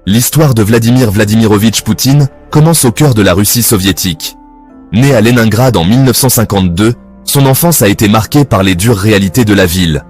L'histoire de Vladimir Vladimirovitch Poutine commence au cœur de la Russie soviétique. Né à Leningrad en 1952, son enfance a été marquée par les dures réalités de la ville.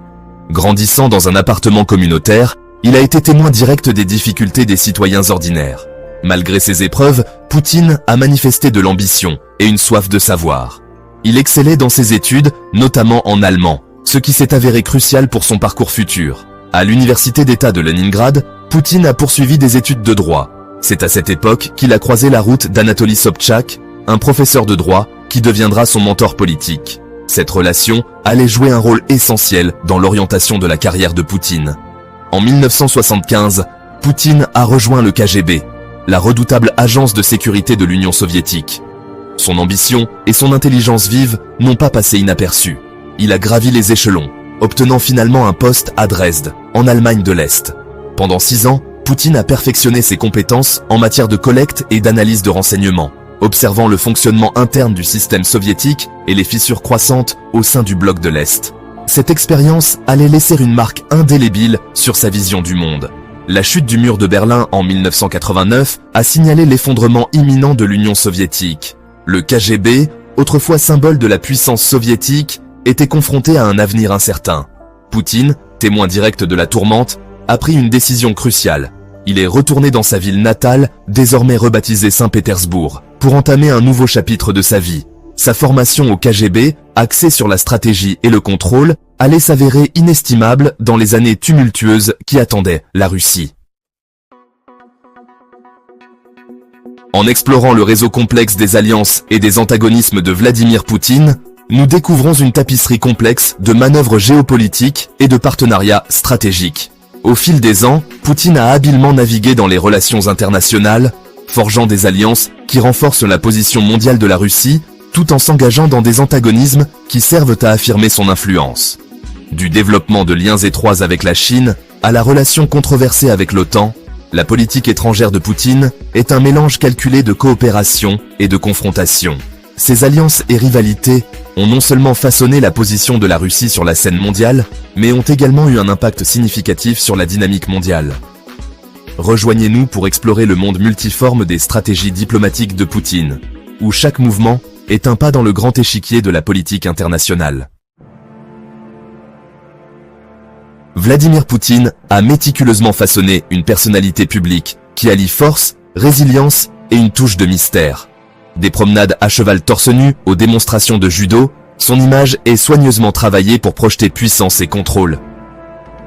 Grandissant dans un appartement communautaire, il a été témoin direct des difficultés des citoyens ordinaires. Malgré ces épreuves, Poutine a manifesté de l'ambition et une soif de savoir. Il excellait dans ses études, notamment en allemand, ce qui s'est avéré crucial pour son parcours futur. À l'université d'État de Leningrad, Poutine a poursuivi des études de droit. C'est à cette époque qu'il a croisé la route d'Anatoly Sobchak, un professeur de droit qui deviendra son mentor politique. Cette relation allait jouer un rôle essentiel dans l'orientation de la carrière de Poutine. En 1975, Poutine a rejoint le KGB, la redoutable agence de sécurité de l'Union soviétique. Son ambition et son intelligence vive n'ont pas passé inaperçues. Il a gravi les échelons, obtenant finalement un poste à Dresde, en Allemagne de l'Est. Pendant 6 ans, Poutine a perfectionné ses compétences en matière de collecte et d'analyse de renseignements, observant le fonctionnement interne du système soviétique et les fissures croissantes au sein du bloc de l'Est. Cette expérience allait laisser une marque indélébile sur sa vision du monde. La chute du mur de Berlin en 1989 a signalé l'effondrement imminent de l'Union soviétique. Le KGB, autrefois symbole de la puissance soviétique, était confronté à un avenir incertain. Poutine, témoin direct de la tourmente, a pris une décision cruciale. Il est retourné dans sa ville natale, désormais rebaptisée Saint-Pétersbourg, pour entamer un nouveau chapitre de sa vie. Sa formation au KGB, axée sur la stratégie et le contrôle, allait s'avérer inestimable dans les années tumultueuses qui attendaient la Russie. En explorant le réseau complexe des alliances et des antagonismes de Vladimir Poutine, nous découvrons une tapisserie complexe de manœuvres géopolitiques et de partenariats stratégiques. Au fil des ans, Poutine a habilement navigué dans les relations internationales, forgeant des alliances qui renforcent la position mondiale de la Russie, tout en s'engageant dans des antagonismes qui servent à affirmer son influence. Du développement de liens étroits avec la Chine à la relation controversée avec l'OTAN, la politique étrangère de Poutine est un mélange calculé de coopération et de confrontation. Ces alliances et rivalités ont non seulement façonné la position de la Russie sur la scène mondiale, mais ont également eu un impact significatif sur la dynamique mondiale. Rejoignez-nous pour explorer le monde multiforme des stratégies diplomatiques de Poutine, où chaque mouvement est un pas dans le grand échiquier de la politique internationale. Vladimir Poutine a méticuleusement façonné une personnalité publique qui allie force, résilience et une touche de mystère. Des promenades à cheval torse nu aux démonstrations de judo, son image est soigneusement travaillée pour projeter puissance et contrôle.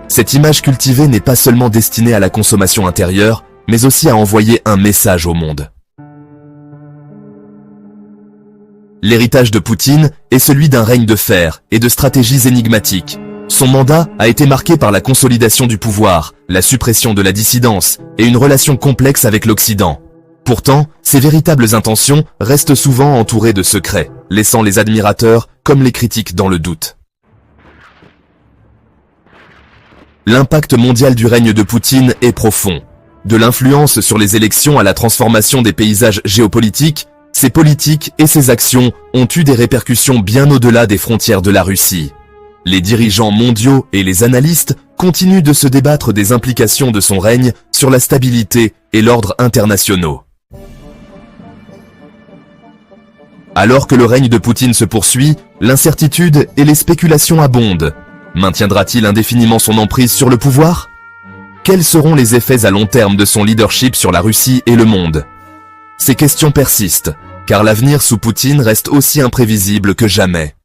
Cette image cultivée n'est pas seulement destinée à la consommation intérieure, mais aussi à envoyer un message au monde. L'héritage de Poutine est celui d'un règne de fer et de stratégies énigmatiques. Son mandat a été marqué par la consolidation du pouvoir, la suppression de la dissidence et une relation complexe avec l'Occident. Pourtant, ses véritables intentions restent souvent entourées de secrets, laissant les admirateurs comme les critiques dans le doute. L'impact mondial du règne de Poutine est profond. De l'influence sur les élections à la transformation des paysages géopolitiques, ses politiques et ses actions ont eu des répercussions bien au-delà des frontières de la Russie. Les dirigeants mondiaux et les analystes continuent de se débattre des implications de son règne sur la stabilité et l'ordre internationaux. Alors que le règne de Poutine se poursuit, l'incertitude et les spéculations abondent. Maintiendra-t-il indéfiniment son emprise sur le pouvoir? Quels seront les effets à long terme de son leadership sur la Russie et le monde? Ces questions persistent, car l'avenir sous Poutine reste aussi imprévisible que jamais.